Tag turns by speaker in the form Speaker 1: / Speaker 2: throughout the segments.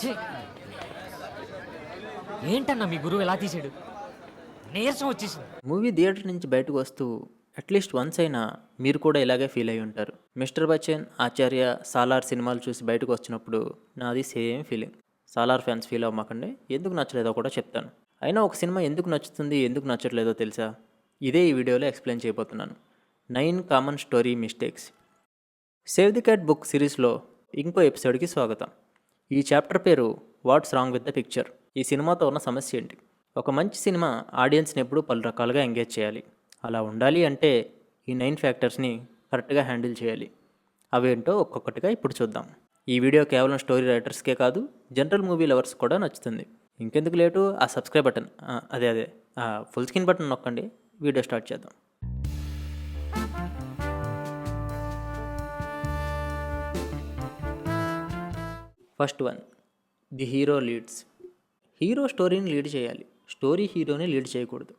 Speaker 1: ఛీ! ఏంటన్నా మీ గురువు ఎలా తీసాడు? నీరసం వచ్చేసింది.
Speaker 2: మూవీ థియేటర్ నుంచి బయటకు వస్తూ అట్లీస్ట్ వన్స్ అయినా మీరు కూడా ఇలాగే ఫీల్ అయి ఉంటారు. మిస్టర్ బచ్చన్, ఆచార్య, సాలార్ సినిమాలు చూసి బయటకు వచ్చినప్పుడు నాది same feeling. Salaar fans feel అవ్వమాకండి, ఎందుకు నచ్చలేదో కూడా చెప్తాను. అయినా ఒక సినిమా ఎందుకు నచ్చుతుంది, ఎందుకు నచ్చట్లేదో తెలుసా? ఇదే ఈ వీడియోలో ఎక్స్ప్లెయిన్ చేయబోతున్నాను. 9 common story mistakes. Save the cat book సిరీస్లో ఇంకో ఎపిసోడ్కి స్వాగతం. ఈ చాప్టర్ పేరు what's wrong with the picture. ఈ సినిమాతో ఉన్న సమస్య ఏంటి? ఒక మంచి సినిమా ఆడియన్స్ని ఎప్పుడూ పలు రకాలుగా ఎంగేజ్ చేయాలి. అలా ఉండాలి అంటే ఈ 9 ఫ్యాక్టర్స్ని కరెక్ట్గా హ్యాండిల్ చేయాలి. అవేంటో ఒక్కొక్కటిగా ఇప్పుడు చూద్దాం. ఈ వీడియో కేవలం స్టోరీ రైటర్స్కే కాదు, జనరల్ మూవీ లవర్స్ కూడా నచ్చుతుంది. ఇంకెందుకు లేటు, ఆ సబ్స్క్రైబ్ బటన్ అదే ఫుల్ స్క్రీన్ బటన్ నొక్కండి. వీడియో స్టార్ట్ చేద్దాం. First one, the hero leads. Hero స్టోరీని లీడ్ చేయాలి, స్టోరీ హీరోని లీడ్ చేయకూడదు.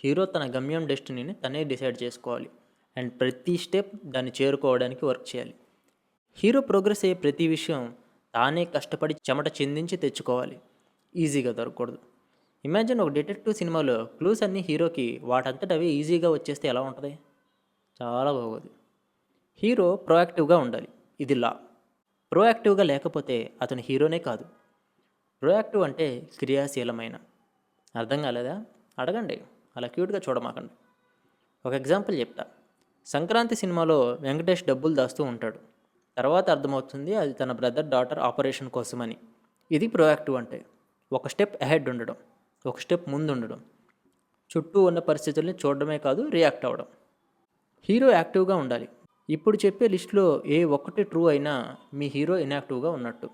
Speaker 2: హీరో తన గమ్యం డెస్టినీని తనే డిసైడ్ చేసుకోవాలి అండ్ ప్రతి స్టెప్ దాన్ని చేరుకోవడానికి వర్క్ చేయాలి. హీరో ప్రోగ్రెస్ అయ్యే ప్రతి విషయం తానే కష్టపడి చెమట చిందించి తెచ్చుకోవాలి, ఈజీగా దొరకకూడదు. ఇమాజిన్ ఒక డిటెక్టివ్ సినిమాలో క్లూస్ అన్నీ హీరోకి వాటంతట అవే ఈజీగా వచ్చేస్తే ఎలా ఉంటుంది? చాలా బాగోదు. హీరో ప్రోయాక్టివ్గా ఉండాలి, ఇది లా. ప్రోయాక్టివ్గా లేకపోతే అతను హీరోనే కాదు. ప్రోయాక్టివ్ అంటే క్రియాశీలమైన. అర్థం కాలేదా? అడగండి, అలా క్యూట్గా చూడమాకండి. ఒక ఎగ్జాంపుల్ చెప్తా. సంక్రాంతి సినిమాలో వెంకటేష్ డబ్బులు దాస్తూ ఉంటాడు. తర్వాత అర్థమవుతుంది అది తన బ్రదర్ డాటర్ ఆపరేషన్ కోసమని. ఇది ప్రోయాక్టివ్ అంటే. ఒక స్టెప్ అహెడ్ ఉండడం, ఒక స్టెప్ ముందు ఉండడం, చుట్టూ ఉన్న పరిస్థితుల్ని చూడడమే కాదు రియాక్ట్ అవ్వడం. హీరో యాక్టివ్గా ఉండాలి. ఇప్పుడు చెప్పే లిస్టులో ఏ ఒక్కటి ట్రూ అయినా మీ హీరో ఇన్యాక్టివ్గా ఉన్నట్టు.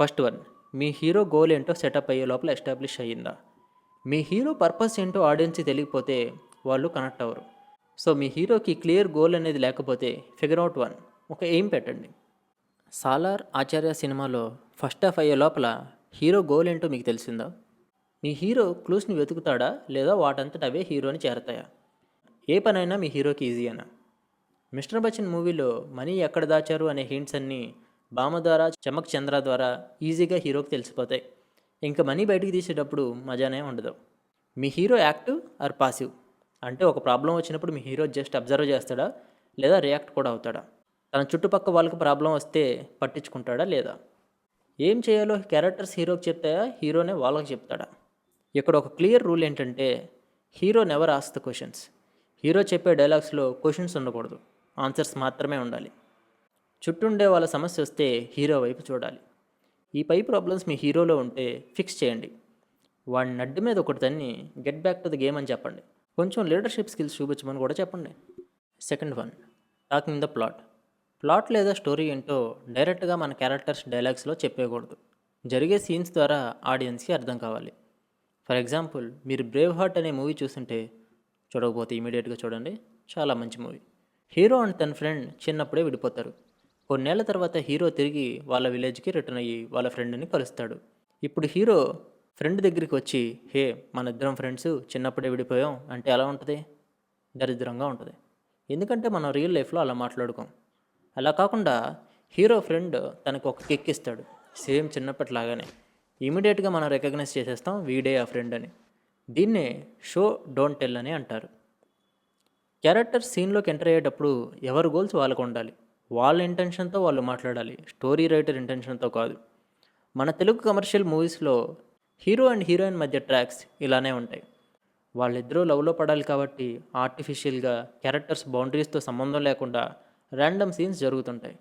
Speaker 2: ఫస్ట్ వన్, మీ హీరో గోల్ ఏంటో సెటప్ అయ్యే లోపల ఎస్టాబ్లిష్ అయ్యిందా? మీ హీరో పర్పస్ ఏంటో ఆడియన్స్కి తెలియకపోతే వాళ్ళు కనెక్ట్ అవ్వరు. సో మీ హీరోకి క్లియర్ గోల్ అనేది లేకపోతే ఫిగర్ అవుట్ వన్, ఒక ఎయిమ్ పెట్టండి. సాలార్, ఆచార్య సినిమాలో ఫస్ట్ హాఫ్ అయ్యే లోపల హీరో గోల్ ఏంటో మీకు తెలిసిందా? మీ హీరో క్లూస్ని వెతుకుతాడా లేదా వాటంతట అవే హీరోని చేరతాయా? ఏ పనైనా మీ హీరోకి ఈజీయేనా? మిస్టర్ బచ్చన్ మూవీలో మనీ ఎక్కడ దాచారు అనే హింట్స్ అన్నీ భామ ద్వారా, చమక్ చంద్ర ద్వారా ఈజీగా హీరోకి తెలిసిపోతాయి. ఇంకా మనీ బయటికి తీసేటప్పుడు మజానే ఉండదు. మీ హీరో యాక్టివ్ ఆర్ పాసివ్ అంటే ఒక ప్రాబ్లం వచ్చినప్పుడు మీ హీరో జస్ట్ అబ్జర్వ్ చేస్తాడా లేదా రియాక్ట్ కూడా అవుతాడా? తన చుట్టుపక్క వాళ్ళకి ప్రాబ్లం వస్తే పట్టించుకుంటాడా లేదా? ఏం చేయాలో క్యారెక్టర్స్ హీరోకి చెప్తాయా, హీరోనే వాళ్ళకి చెప్తాడా? ఇక్కడ ఒక క్లియర్ రూల్ ఏంటంటే hero never ask the questions. Hero చెప్పే డైలాగ్స్లో క్వశ్చన్స్ ఉండకూడదు, ఆన్సర్స్ మాత్రమే ఉండాలి. చుట్టూండే వాళ్ళ సమస్య వస్తే హీరో వైపు చూడాలి. ఈ పై ప్రాబ్లమ్స్ మీ హీరోలో ఉంటే ఫిక్స్ చేయండి. వాడి నడ్డు మీద ఒకటి తన్ని get back to the game అని చెప్పండి. కొంచెం లీడర్షిప్ స్కిల్స్ చూపించమని కూడా చెప్పండి. Second one, talking the plot. Plot లేదా స్టోరీ ఏంటో డైరెక్ట్గా మన క్యారెక్టర్స్ డైలాగ్స్లో చెప్పేయకూడదు. జరిగే సీన్స్ ద్వారా ఆడియన్స్కి అర్థం కావాలి. ఫర్ ఎగ్జాంపుల్, మీరు బ్రేవ్ హార్ట్ అనే మూవీ చూస్తుంటే, చూడకపోతే ఇమీడియట్గా చూడండి, చాలా మంచి మూవీ. హీరో అండ్ తన ఫ్రెండ్ చిన్నప్పుడే విడిపోతారు. కొన్నేళ్ల తర్వాత హీరో తిరిగి వాళ్ళ విలేజ్కి రిటర్న్ అయ్యి వాళ్ళ ఫ్రెండ్ని కలుస్తాడు. ఇప్పుడు హీరో ఫ్రెండ్ దగ్గరికి వచ్చి, హే, మన ఇద్దరం ఫ్రెండ్స్ చిన్నప్పుడే విడిపోయాం అంటే ఎలా ఉంటుంది? దరిద్రంగా ఉంటుంది. ఎందుకంటే మనం రియల్ లైఫ్లో అలా మాట్లాడుకోం. అలా కాకుండా హీరో ఫ్రెండ్ తనకు ఒక కిక్ ఇస్తాడు, సేమ్ చిన్నప్పటిలాగానే. ఇమీడియట్గా మనం రికగ్నైజ్ చేసేస్తాం వీడే ఆ ఫ్రెండ్ అని. దీన్నే షో డోంట్ టెల్ అని అంటారు. క్యారెక్టర్స్ సీన్లోకి ఎంటర్ అయ్యేటప్పుడు ఎవరి గోల్స్ వాళ్ళకు ఉండాలి. వాళ్ళ ఇంటెన్షన్తో వాళ్ళు మాట్లాడాలి, స్టోరీ రైటర్ ఇంటెన్షన్తో కాదు. మన తెలుగు కమర్షియల్ మూవీస్లో హీరో అండ్ హీరోయిన్ మధ్య ట్రాక్స్ ఇలానే ఉంటాయి. వాళ్ళిద్దరూ లవ్లో పడాలి కాబట్టి ఆర్టిఫిషియల్గా క్యారెక్టర్స్ బౌండరీస్తో సంబంధం లేకుండా ర్యాండమ్ సీన్స్ జరుగుతుంటాయి.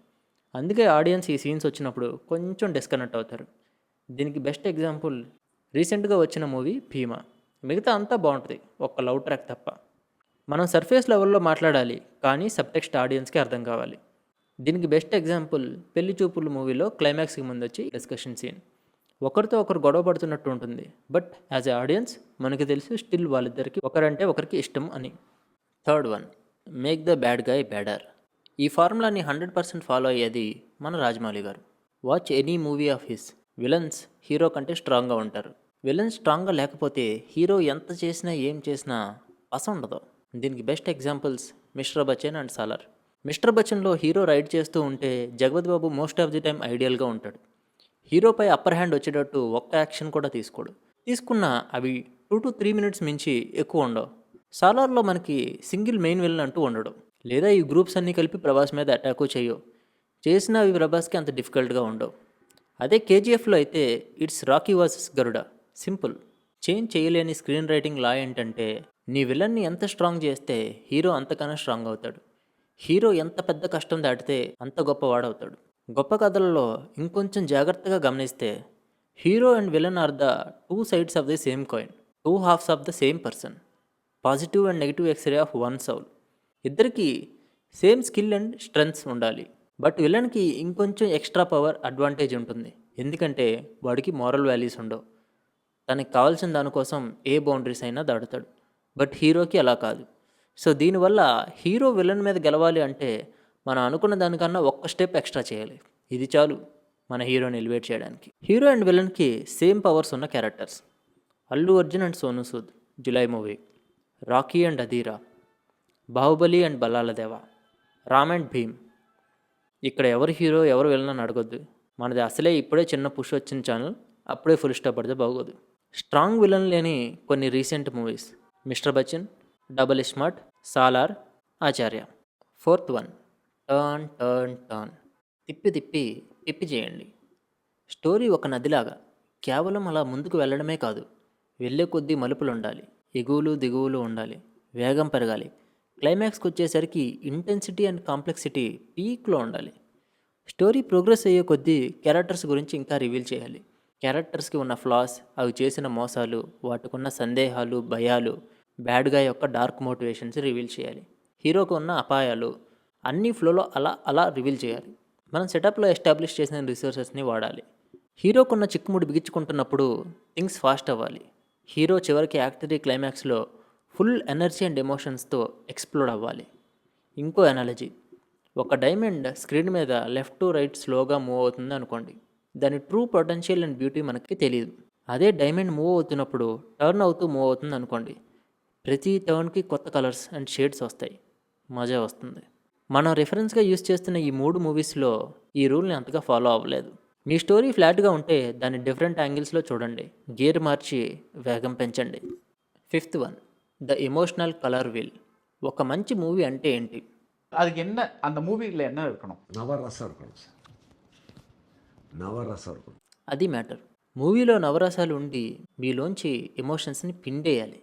Speaker 2: అందుకే ఆడియన్స్ ఈ సీన్స్ వచ్చినప్పుడు కొంచెం డిస్కనెక్ట్ అవుతారు. దీనికి బెస్ట్ ఎగ్జాంపుల్ రీసెంట్గా వచ్చిన మూవీ భీమా. మిగతా అంతా బాగుంటుంది, ఒక్క లవ్ ట్రాక్ తప్ప. మనం సర్ఫేస్ లెవెల్లో మాట్లాడాలి కానీ సబ్టెక్స్ట్ ఆడియన్స్కి అర్థం కావాలి. దీనికి బెస్ట్ ఎగ్జాంపుల్ పెళ్లి చూపులు మూవీలో క్లైమాక్స్కి ముందు వచ్చి డిస్కషన్ సీన్. ఒకరితో ఒకరు గొడవ పడుతున్నట్టు ఉంటుంది, బట్ యాజ్ ఎ ఆడియన్స్ మనకి తెలుసు స్టిల్ వాళ్ళిద్దరికి ఒకరంటే ఒకరికి ఇష్టం అని. Third one, make the bad guy బ్యాడర్. ఈ ఫార్ములాని 100% ఫాలో అయ్యేది మన రాజమౌళి గారు. Watch any movie of his, villains hero కంటే స్ట్రాంగ్గా ఉంటారు. విలన్స్ స్ట్రాంగ్గా లేకపోతే హీరో ఎంత చేసినా ఏం చేసినా పస ఉండదు. దీనికి best examples mister Bachchan and Salaar. Mister బచ్చన్లో హీరో రైడ్ చేస్తూ ఉంటే Jagapathi Babu most of the time ఐడియల్గా ఉంటాడు. హీరోపై అప్పర్ హ్యాండ్ వచ్చేటట్టు ఒక్క యాక్షన్ కూడా తీసుకోడు. తీసుకున్నా అవి 2 to 3 మినిట్స్ మించి ఎక్కువ ఉండవు. సాలార్లో మనకి సింగిల్ మెయిన్ విలన్ అంటూ ఉండడు. లేదా ఈ గ్రూప్స్ అన్నీ కలిపి ప్రభాస్ మీద అటాకు చేయవు. చేసినా అవి ప్రభాస్కి అంత డిఫికల్ట్గా ఉండవు. అదే కేజీఎఫ్లో అయితే it's Rocky versus Garuda. Simple. Change చేయలేని స్క్రీన్ రైటింగ్ లా ఏంటంటే నీ విలన్ని ఎంత స్ట్రాంగ్ చేస్తే హీరో అంతకన్నా స్ట్రాంగ్ అవుతాడు. హీరో ఎంత పెద్ద కష్టం దాటితే అంత గొప్పవాడవుతాడు. గొప్ప కథలలో ఇంకొంచెం జాగ్రత్తగా గమనిస్తే hero and villain are the 2 sides of the same coin, 2 halves of the same person, positive and negative x-ray of one soul. ఇద్దరికి సేమ్ స్కిల్ అండ్ స్ట్రెంగ్త్స్ ఉండాలి. బట్ విలన్కి ఇంకొంచెం ఎక్స్ట్రా పవర్ అడ్వాంటేజ్ ఉంటుంది. ఎందుకంటే వాడికి మారల్ వాల్యూస్ ఉండవు. తనకి కావాల్సిన దానికోసం ఏ బౌండరీస్ అయినా దాటుతాడు. బట్ హీరోకి అలా కాదు. సో దీనివల్ల హీరో విలన్ మీద గెలవాలి అంటే మనం అనుకున్న దానికన్నా ఒక్క స్టెప్ ఎక్స్ట్రా చేయాలి. ఇది చాలు మన హీరోని ఎలివేట్ చేయడానికి. హీరో అండ్ విలన్కి సేమ్ పవర్స్ ఉన్న characters: Allu Arjun and Sonu Sood, July movie; Rocky and Adheera; Baahubali and Ballala దేవ; రామ్ అండ్ భీమ్. ఇక్కడ ఎవరు హీరో ఎవరు విలన్ అని అడగొద్దు. మనది అసలే ఇప్పుడే చిన్న పుష్ వచ్చిన ఛానల్, అప్పుడే ఫుల్ స్టాప్ పడితే బాగోదు. స్ట్రాంగ్ విలన్ లేని కొన్ని recent movies: mister Bachchan, double smart, Salaar, Acharya. 4th one, turn turn turn. తిప్పి తిప్పి తిప్పి చేయండి. స్టోరీ ఒక నదిలాగా కేవలం అలా ముందుకు వెళ్ళడమే కాదు, వెళ్ళే కొద్దీ మలుపులు ఉండాలి, ఎగువులు దిగువులు ఉండాలి, వేగం పెరగాలి. క్లైమాక్స్కి వచ్చేసరికి ఇంటెన్సిటీ అండ్ కాంప్లెక్సిటీ పీక్లో ఉండాలి. స్టోరీ ప్రోగ్రెస్ అయ్యే కొద్దీ క్యారెక్టర్స్ గురించి ఇంకా రివీల్ చేయాలి. క్యారెక్టర్స్కి ఉన్న ఫ్లాస్, అవి చేసిన మోసాలు, వాటికున్న సందేహాలు, భయాలు, బ్యాడ్ గా యొక్క డార్క్ మోటివేషన్స్ రివీల్ చేయాలి. హీరోకు ఉన్న అపాయాలు అన్ని ఫ్లోలో అలా అలా రివీల్ చేయాలి. మనం సెటప్లో ఎస్టాబ్లిష్ చేసిన రిసోర్సెస్ని వాడాలి. హీరోకున్న చిక్కుముడి బిగించుకుంటున్నప్పుడు థింగ్స్ ఫాస్ట్ అవ్వాలి. హీరో చివరికి యాక్టరీ క్లైమాక్స్లో ఫుల్ ఎనర్జీ అండ్ ఎమోషన్స్తో ఎక్స్ప్లోడ్ అవ్వాలి. ఇంకో ఎనాలజీ: ఒక డైమండ్ స్క్రీన్ మీద లెఫ్ట్ టు రైట్ స్లోగా మూవ్ అవుతుంది అనుకోండి. దాని ట్రూ పొటెన్షియల్ అండ్ బ్యూటీ మనకి తెలియదు. అదే డైమండ్ మూవ్ అవుతున్నప్పుడు టర్న్ అవుతూ మూవ్ అవుతుంది అనుకోండి. ప్రతి టర్న్కి కొత్త కలర్స్ అండ్ షేడ్స్ వస్తాయి, మజా వస్తుంది. మనం రిఫరెన్స్గా యూస్ చేస్తున్న ఈ 3 మూవీస్లో ఈ రూల్ని అంతగా ఫాలో అవ్వలేదు. మీ స్టోరీ ఫ్లాట్గా ఉంటే దాన్ని డిఫరెంట్ యాంగిల్స్లో చూడండి, గేర్ మార్చి వేగం పెంచండి. 5th one, the emotional colour wheel. ఒక మంచి మూవీ అంటే ఏంటి?
Speaker 3: அதுக்கு என்ன அந்த மூவியில் என்ன இருக்கணும்?
Speaker 4: நவரசம் இருக்கணும் சார், நவரசம் இருக்கணும்.
Speaker 2: అది మ్యాటర్. మూవీలో నవరసాలు ఉండి మీలోంచి ఎమోషన్స్ని పిండేయాలి.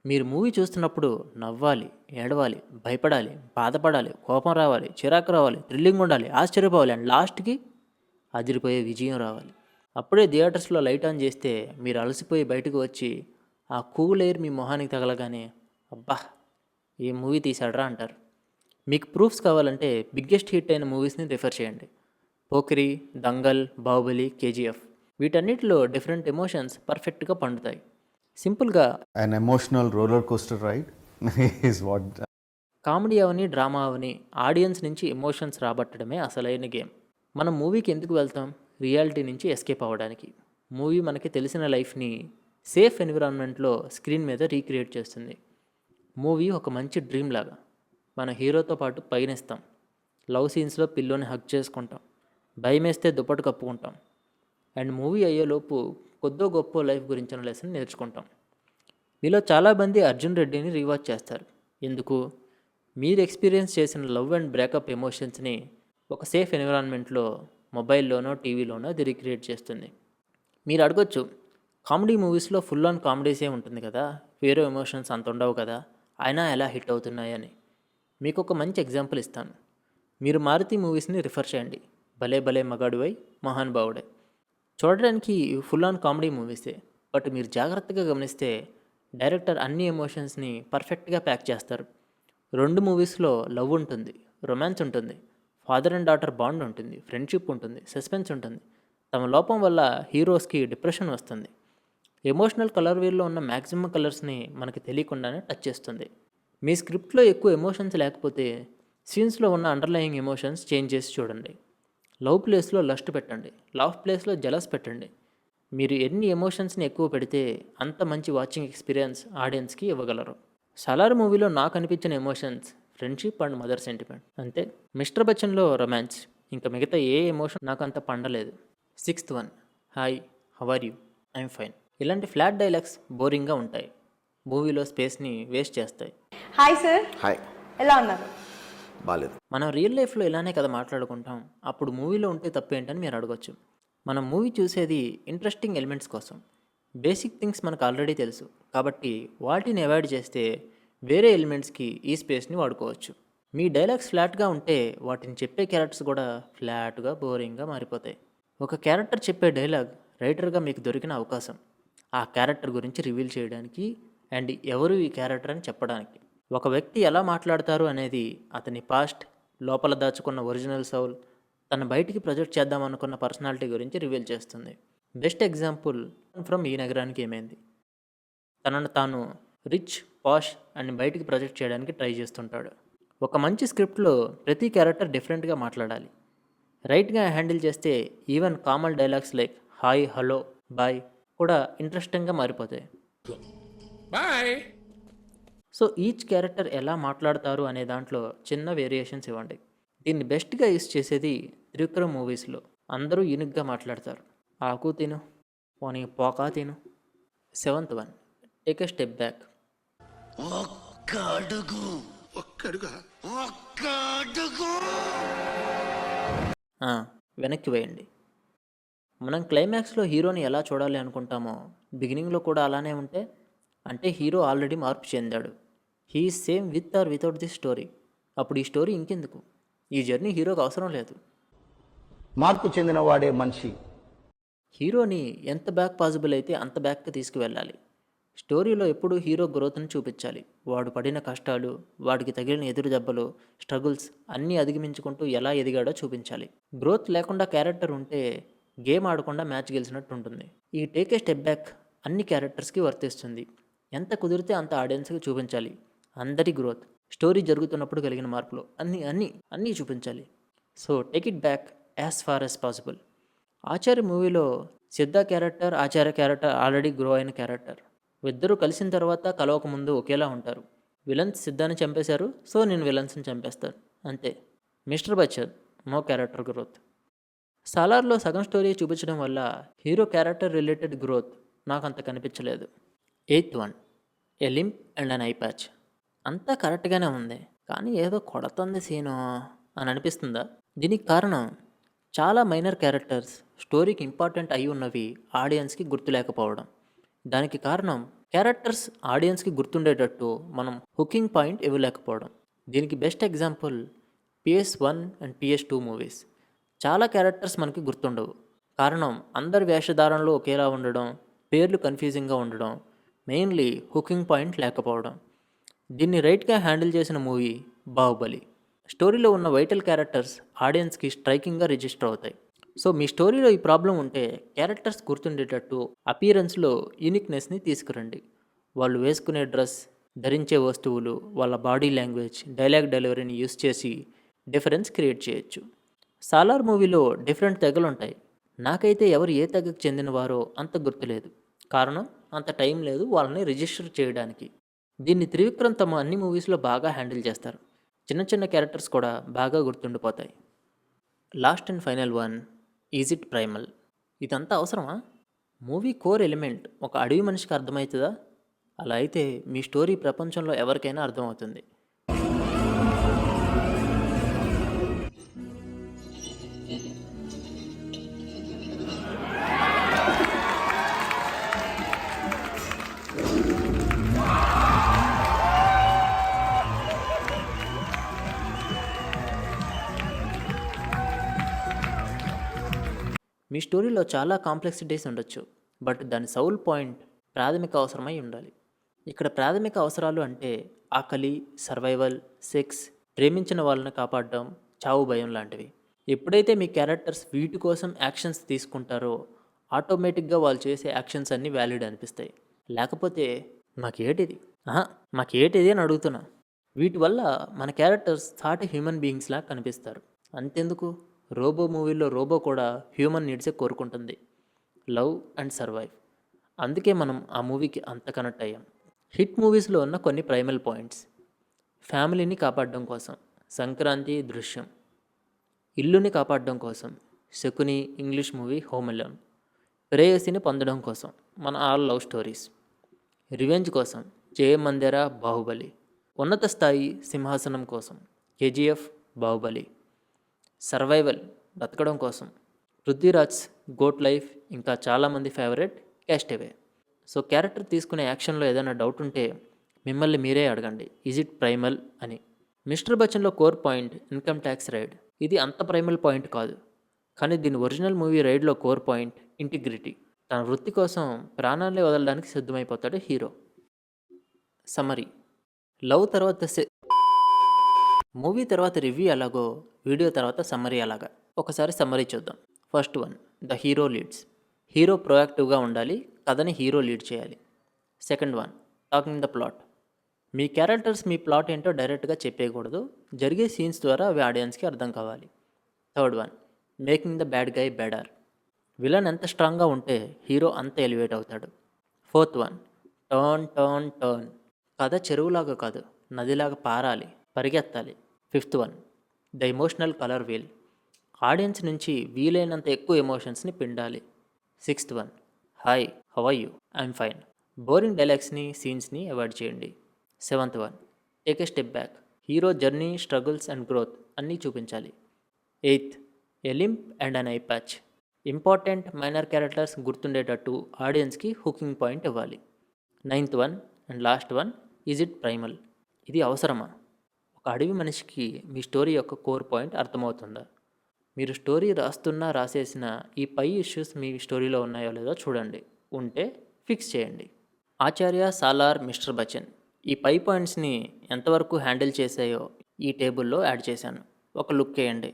Speaker 2: మీరు మూవీ చూస్తున్నప్పుడు నవ్వాలి, ఏడవాలి, భయపడాలి, బాధపడాలి, కోపం రావాలి, చిరాకు రావాలి, థ్రిల్లింగ్ ఉండాలి, ఆశ్చర్యపోవాలి, అండ్ లాస్ట్కి అదిరిపోయే విజయం రావాలి. అప్పుడే థియేటర్స్లో లైట్ ఆన్ చేస్తే మీరు అలసిపోయి బయటకు వచ్చి ఆ కూల్ ఎయిర్ మీ మొహానికి తగలగానే అబ్బా ఏ మూవీ తీసాడరా అంటారు. మీకు ప్రూఫ్స్ కావాలంటే బిగ్గెస్ట్ హిట్ అయిన మూవీస్ని రిఫర్ చేయండి. పోకిరి, దంగల్, బాహుబలి, కేజీఎఫ్. వీటన్నిటిలో డిఫరెంట్ ఎమోషన్స్ పర్ఫెక్ట్గా పండుతాయి. సింపుల్గా
Speaker 5: An emotional roller coaster ride is what.
Speaker 2: Comedy Avani, drama Avani, audience నుంచి ఎమోషన్స్ రాబట్టడమే అసలైన గేమ్. మనం మూవీకి ఎందుకు వెళ్తాం? రియాలిటీ నుంచి ఎస్కేప్ అవ్వడానికి. మూవీ మనకి తెలిసిన లైఫ్ని సేఫ్ ఎన్విరాన్మెంట్లో స్క్రీన్ మీద రీక్రియేట్ చేస్తుంది. మూవీ ఒక మంచి డ్రీమ్ లాగా. మన హీరోతో పాటు పయనిస్తాం. లవ్ సీన్స్లో పిల్లోని హగ్ చేసుకుంటాం, భయం వేస్తే దుప్పటి కప్పుకుంటాం, అండ్ మూవీ అయ్యేలోపు కొద్దో గొప్ప లైఫ్ గురించిన లెసన్ నేర్చుకుంటాం. మీలో చాలామంది అర్జున్ రెడ్డిని రీవాచ్ చేస్తారు. ఎందుకు? మీరు ఎక్స్పీరియన్స్ చేసిన లవ్ అండ్ బ్రేకప్ ఎమోషన్స్ని ఒక సేఫ్ ఎన్విరాన్మెంట్లో మొబైల్లోనో టీవీలోనో అది రీక్రియేట్ చేస్తుంది. మీరు అడగొచ్చు, కామెడీ మూవీస్లో ఫుల్ ఆన్ కామెడీసే ఉంటుంది కదా, వేరే ఎమోషన్స్ అంత ఉండవు కదా, అయినా ఎలా హిట్ అవుతున్నాయని. మీకు ఒక మంచి ఎగ్జాంపుల్ ఇస్తాను. మీరు మారుతి మూవీస్ని రిఫర్ చేయండి. భలే భలే మగాడువై, మహాన్ బావుడై. చూడడానికి ఫుల్ ఆన్ కామెడీ మూవీసే, బట్ మీరు జాగ్రత్తగా గమనిస్తే డైరెక్టర్ అన్ని ఎమోషన్స్ని పర్ఫెక్ట్గా ప్యాక్ చేస్తారు. 2 మూవీస్లో లవ్ ఉంటుంది, రొమాన్స్ ఉంటుంది, ఫాదర్ అండ్ డాటర్ బాండ్ ఉంటుంది, ఫ్రెండ్షిప్ ఉంటుంది, సస్పెన్స్ ఉంటుంది. తమ లోపం వల్ల హీరోస్కి డిప్రెషన్ వస్తుంది. ఎమోషనల్ కలర్ వీల్లో ఉన్న మ్యాక్సిమం కలర్స్ని మనకి తెలియకుండానే టచ్ చేస్తుంది. మీ స్క్రిప్ట్లో ఎక్కువ ఎమోషన్స్ లేకపోతే సీన్స్లో ఉన్న అండర్లయింగ్ ఎమోషన్స్ చేంజ్ చేసి చూడండి. లవ్ ప్లేస్లో లస్ట్ పెట్టండి, లవ్ ప్లేస్లో జలస్ పెట్టండి. మీరు ఎన్ని ఎమోషన్స్ని ఎక్కువ పెడితే అంత మంచి వాచింగ్ ఎక్స్పీరియన్స్ ఆడియన్స్కి ఇవ్వగలరు. సలార్ మూవీలో నాకు అనిపించిన emotions friendship and mother sentiment అంతే. మిస్టర్ బచ్చన్లో రొమాన్స్, ఇంకా మిగతా ఏ ఎమోషన్ నాకు అంత పండలేదు. 6th one, hi, how are you, I'm fine. ఇలాంటి ఫ్లాట్ డైలాగ్స్ బోరింగ్గా ఉంటాయి, మూవీలో స్పేస్ని వేస్ట్ చేస్తాయి.
Speaker 4: హాయ్ సార్,
Speaker 6: హాయ్,
Speaker 4: ఎలా ఉన్నారు?
Speaker 6: బాలేదు.
Speaker 2: మనం రియల్ లైఫ్లో ఇలానే కదా మాట్లాడుకుంటాం, అప్పుడు మూవీలో ఉంటే తప్పేంటని మీరు అడగొచ్చు. మనం మూవీ చూసేది ఇంట్రెస్టింగ్ ఎలిమెంట్స్ కోసం. బేసిక్ థింగ్స్ మనకు ఆల్రెడీ తెలుసు, కాబట్టి వాటిని అవాయిడ్ చేస్తే వేరే ఎలిమెంట్స్కి ఈ స్పేస్ని వాడుకోవచ్చు. మీ డైలాగ్స్ ఫ్లాట్గా ఉంటే వాటిని చెప్పే క్యారెక్టర్స్ కూడా ఫ్లాట్గా బోరింగ్గా మారిపోతాయి. ఒక క్యారెక్టర్ చెప్పే డైలాగ్ రైటర్గా మీకు దొరికిన అవకాశం ఆ క్యారెక్టర్ గురించి రివీల్ చేయడానికి అండ్ ఎవరు ఈ క్యారెక్టర్ అని చెప్పడానికి. ఒక వ్యక్తి ఎలా మాట్లాడతారు అనేది అతని పాస్ట్, లోపల దాచుకున్న ఒరిజినల్ సౌల్, తన బయటికి ప్రొజెక్ట్ చేద్దామనుకున్న పర్సనాలిటీ గురించి రివీల్ చేస్తుంది. బెస్ట్ ఎగ్జాంపుల్ ఫ్రమ్ ఈ నగరానికి ఏమైంది. తనను తాను రిచ్, పాష్ అని బయటికి ప్రొజెక్ట్ చేయడానికి ట్రై చేస్తుంటాడు. ఒక మంచి స్క్రిప్ట్లో ప్రతి క్యారెక్టర్ డిఫరెంట్గా మాట్లాడాలి. రైట్గా హ్యాండిల్ చేస్తే even common dialogues like hi, hello, bye కూడా ఇంట్రెస్టింగ్గా మారిపోతాయి.
Speaker 7: బాయ్.
Speaker 2: సో ఈచ్ క్యారెక్టర్ ఎలా మాట్లాడతారు అనే దాంట్లో చిన్న వేరియేషన్స్ ఇవ్వండి. దీన్ని బెస్ట్గా యూస్ చేసేది త్రివిక్రమ్ మూవీస్లో. అందరూ యూనిక్గా మాట్లాడతారు. ఆకు తిను, పోనీ పోకా తిను. 7th one, take a step back. వెనక్కి వేయండి. మనం క్లైమాక్స్లో హీరోని ఎలా చూడాలి అనుకుంటామో బిగినింగ్లో కూడా అలానే ఉంటే అంటే హీరో ఆల్రెడీ మార్పు చెందాడు. He is same with or without this story. అప్పుడు ఈ స్టోరీ ఇంకెందుకు? ఈ జర్నీ హీరోకి అవసరం లేదు.
Speaker 8: మార్పు చెందిన వాడే మనిషి.
Speaker 2: హీరోని ఎంత బ్యాక్ పాసిబుల్ అయితే అంత బ్యాక్కి తీసుకువెళ్ళాలి. స్టోరీలో ఎప్పుడూ హీరో గ్రోత్ని చూపించాలి. వాడు పడిన కష్టాలు, వాడికి తగిలిన ఎదురు దెబ్బలు, స్ట్రగుల్స్ అన్నీ అధిగమించుకుంటూ ఎలా ఎదిగాడో చూపించాలి. గ్రోత్ లేకుండా క్యారెక్టర్ ఉంటే గేమ్ ఆడకుండా మ్యాచ్ గెలిచినట్టు ఉంటుంది. ఈ టేక్ ఏ స్టెప్ బ్యాక్ అన్ని క్యారెక్టర్స్కి వర్తిస్తుంది. ఎంత కుదిరితే అంత ఆడియన్స్కి చూపించాలి. అందరి గ్రోత్, స్టోరీ జరుగుతున్నప్పుడు కలిగిన మార్పులు అన్నీ చూపించాలి. So take it back as far as possible. Acharya movie Siddha character, Acharya character already grow అయిన క్యారెక్టర్. ఇద్దరూ కలిసిన తర్వాత కలవక ముందు ఒకేలా ఉంటారు. విలన్స్ సిద్ధాన్ని చంపేశారు, సో నేను విలన్స్ని చంపేస్తాను, అంతే. Mister Bachchan no character growth. సాలార్లో సగం స్టోరీ చూపించడం వల్ల హీరో క్యారెక్టర్ రిలేటెడ్ గ్రోత్ నాకు అంత కనిపించలేదు. 8th one, a lymph and an eye patch. అంతా కరెక్ట్గానే ఉంది, కానీ ఏదో కొడుతుంది సీను అని అనిపిస్తుందా? దీనికి కారణం చాలా మైనర్ క్యారెక్టర్స్ స్టోరీకి ఇంపార్టెంట్ అయి ఉన్నవి ఆడియన్స్కి గుర్తులేకపోవడం. దానికి కారణం క్యారెక్టర్స్ ఆడియన్స్కి గుర్తుండేటట్టు మనం హుకింగ్ పాయింట్ ఇవ్వలేకపోవడం. దీనికి best example PS1 and PS2 movies. చాలా క్యారెక్టర్స్ మనకి గుర్తుండవు. కారణం అందరి వేషధారణలో ఒకేలా ఉండడం, పేర్లు కన్ఫ్యూజింగ్గా ఉండడం, మెయిన్లీ హుకింగ్ పాయింట్ లేకపోవడం. దీన్ని రైట్గా హ్యాండిల్ చేసిన మూవీ బాహుబలి. స్టోరీలో ఉన్న వైటల్ క్యారెక్టర్స్ ఆడియన్స్కి స్ట్రైకింగ్గా రిజిస్టర్ అవుతాయి. సో మీ స్టోరీలో ఈ ప్రాబ్లం ఉంటే క్యారెక్టర్స్ గుర్తుండేటట్టు అపియరెన్స్లో యూనిక్నెస్ని తీసుకురండి. వాళ్ళు వేసుకునే డ్రెస్, ధరించే వస్తువులు, వాళ్ళ బాడీ లాంగ్వేజ్, డైలాగ్ డెలివరీని యూస్ చేసి డిఫరెన్స్ క్రియేట్ చేయొచ్చు. సాలార్ మూవీలో డిఫరెంట్ తెగలు ఉంటాయి. నాకైతే ఎవరు ఏ తెగకు చెందినవారో అంత గుర్తులేదు. కారణం అంత టైం లేదు వాళ్ళని రిజిస్టర్ చేయడానికి. దీన్ని త్రివిక్రమ్ తమ అన్ని మూవీస్లో బాగా హ్యాండిల్ చేస్తారు. చిన్న చిన్న క్యారెక్టర్స్ కూడా బాగా గుర్తుండిపోతాయి. Last and final one, is it primal? ఇదంతా అవసరమా? మూవీ కోర్ ఎలిమెంట్ ఒక అడవి మనిషికి అర్థమవుతుందా? అలా అయితే మీ స్టోరీ ప్రపంచంలో ఎవరికైనా అర్థమవుతుంది. మీ స్టోరీలో చాలా కాంప్లెక్సిటీస్ ఉండొచ్చు, బట్ దాని సౌల్ పాయింట్ ప్రాథమిక అవసరమై ఉండాలి. ఇక్కడ ప్రాథమిక అవసరాలు అంటే ఆకలి, సర్వైవల్, సెక్స్, ప్రేమించిన వాళ్ళని కాపాడడం, చావు భయం లాంటివి. ఎప్పుడైతే మీ క్యారెక్టర్స్ వీటి కోసం యాక్షన్స్ తీసుకుంటారో ఆటోమేటిక్గా వాళ్ళు చేసే యాక్షన్స్ అన్నీ వ్యాలిడ్ అనిపిస్తాయి. లేకపోతే మాకేటిది అని అడుగుతున్నా. వీటి వల్ల మన క్యారెక్టర్స్ సాటి హ్యూమన్ బీయింగ్స్లా కనిపిస్తారు. అంతెందుకు, రోబో మూవీలో రోబో కూడా హ్యూమన్ నీడ్సే కోరుకుంటుంది, లవ్ అండ్ సర్వైవ్. అందుకే మనం ఆ మూవీకి అంత కనెక్ట్ అయ్యాం. హిట్ మూవీస్లో ఉన్న కొన్ని ప్రైమల్ పాయింట్స్: ఫ్యామిలీని కాపాడడం కోసం సంక్రాంతి, దృశ్యం. ఇల్లుని కాపాడడం కోసం Shakuni, English movie Home Alone. ప్రేయసిని పొందడం కోసం మన ఆల్ లవ్ స్టోరీస్. రివెంజ్ కోసం జయమందిర బాహుబలి. ఉన్నత స్థాయి సింహాసనం కోసం కేజీఎఫ్ బాహుబలి. సర్వైవల్ బతకడం కోసం పృథ్వీరాజ్ గోట్ లైఫ్, ఇంకా చాలామంది ఫేవరెట్ క్యాస్టవే. సో క్యారెక్టర్ తీసుకునే యాక్షన్లో ఏదైనా డౌట్ ఉంటే మిమ్మల్ని మీరే అడగండి, ఈజ్ ఇట్ ప్రైమల్ అని. మిస్టర్ బచ్చన్లో core point income tax raid. ఇది అంత ప్రైమల్ పాయింట్ కాదు, కానీ దీని ఒరిజినల్ మూవీ రైడ్లో కోర్ పాయింట్ ఇంటిగ్రిటీ. తన వృత్తి కోసం ప్రాణాలే వదలడానికి సిద్ధమైపోతాడు హీరో. సమరీ. లవ్ తర్వాత మూవీ తర్వాత రివ్యూ ఎలాగో వీడియో తర్వాత సమ్మరీ అలాగా. ఒకసారి సమ్మరీ చూద్దాం. First one, the hero leads. Hero ప్రొయాక్టివ్గా ఉండాలి, కథని హీరో లీడ్ చేయాలి. Second one, talking the plot. మీ క్యారెక్టర్స్ మీ ప్లాట్ ఏంటో డైరెక్ట్గా చెప్పేయకూడదు, జరిగే సీన్స్ ద్వారా అవి ఆడియన్స్కి అర్థం కావాలి. Third one, making the bad guy better. Villain ఎంత స్ట్రాంగ్గా ఉంటే హీరో అంత ఎలివేట్ అవుతాడు. Fourth one, turn turn turn. కథ చెరువులాగా కాదు, నదిలాగా పారాలి, పరిగెత్తాలి. Fifth one, the emotional colour wheel. Audience నుంచి వీలైనంత ఎక్కువ ఎమోషన్స్ని పిండాలి. Sixth one, hi how are you, I'm fine. Boring డైలాగ్స్ని సీన్స్ని అవాయిడ్ చేయండి. Seventh one, take a step back. Hero journey, struggles and growth అన్నీ చూపించాలి. Eighth, A lymph and an eye patch. Important minor characters గుర్తుండేటట్టు ఆడియన్స్కి hooking point ఇవ్వాలి. Ninth one and last one, is it primal. ఇది అవసరమా? ఒక అడవి మనిషికి మీ స్టోరీ యొక్క కోర్ పాయింట్ అర్థమవుతుందా? మీరు స్టోరీ రాసేసిన ఈ పై ఇష్యూస్ మీ స్టోరీలో ఉన్నాయో లేదో చూడండి, ఉంటే ఫిక్స్ చేయండి. ఆచార్య, సాలార్, మిస్టర్ బచ్చన్ ఈ పై పాయింట్స్ని ఎంతవరకు హ్యాండిల్ చేశాయో ఈ టేబుల్లో యాడ్ చేశాను, ఒక లుక్ వేయండి.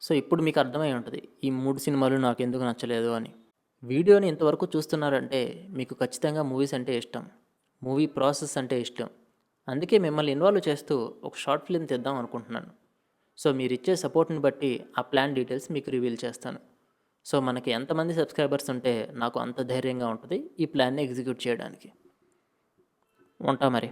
Speaker 2: సో ఇప్పుడు మీకు అర్థమై ఉంటుంది ఈ 3 సినిమాలు నాకు ఎందుకు నచ్చలేదు అని. వీడియోని ఇంతవరకు చూస్తున్నారంటే మీకు ఖచ్చితంగా మూవీస్ అంటే ఇష్టం, మూవీ ప్రాసెస్ అంటే ఇష్టం. అందుకే మిమ్మల్ని ఇన్వాల్వ్ చేస్తూ ఒక షార్ట్ ఫిల్మ్ తీద్దాం అనుకుంటున్నాను. సో మీరు ఇచ్చే సపోర్ట్ని బట్టి ఆ ప్లాన్ డీటెయిల్స్ మీకు రివీల్ చేస్తాను. సో మనకి ఎంతమంది సబ్స్క్రైబర్స్ ఉంటే నాకు అంత ధైర్యంగా ఉంటుంది ఈ ప్లాన్ని ఎగ్జిక్యూట్ చేయడానికి. ఉంటా మరి.